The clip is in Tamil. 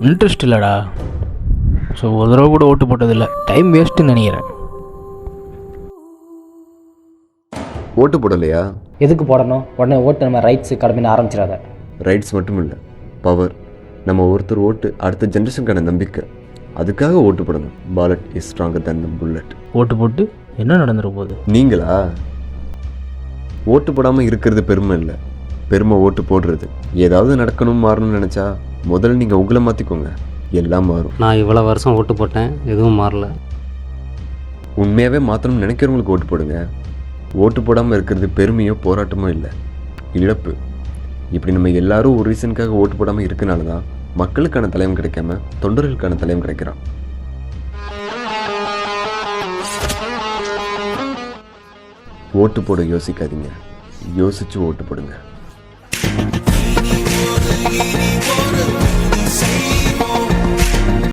இன்ட்ரெஸ்ட் இல்லைடா. ஸோ ஒரு தடவை கூட ஓட்டு போட்டதில்லை. டைம் வேஸ்ட்டுன்னு நினைக்கிறேன். ஓட்டு போடலையா? எதுக்கு போடணும்? உடனே ஓட்டு நம்ம ரைட்ஸு கடமைன்னு ஆரம்பிச்சிடாத. ரைட்ஸ் மட்டும் இல்லை, பவர். நம்ம ஒருத்தர் ஓட்டு அடுத்த ஜென்ரேஷனுக்கான நம்பிக்கை. அதுக்காக ஓட்டு போடணும். Palette is stronger than the bullet. ஓட்டு போட்டு என்ன நடந்துட போகுது? நீங்களா? ஓட்டு போடாமல் இருக்கிறது பெருமை இல்லை, பெருமை ஓட்டு போடுறது. ஏதாவது நடக்கணும் மாறணும்னு நினச்சா முதல்ல நீங்கள் உங்களை மாற்றிக்கோங்க, எல்லாம் மாறும். நான் இவ்வளோ வருஷம் ஓட்டு போட்டேன், எதுவும் மாறல. உண்மையாகவே மாற்றணும்னு நினைக்கிறவங்களுக்கு ஓட்டு போடுங்க. ஓட்டு போடாமல் இருக்கிறது பெருமையோ போராட்டமோ இல்லை, இழப்பு. இப்படி நம்ம எல்லாரும் ஒரு ரீசனுக்காக ஓட்டு போடாமல் இருக்கனால தான் மக்களுக்கான தலைவன் கிடைக்காம தொண்டர்களுக்கான தலைவன் கிடைக்கிறான். ஓட்டு போட யோசிக்காதீங்க, யோசிச்சு ஓட்டு போடுங்க.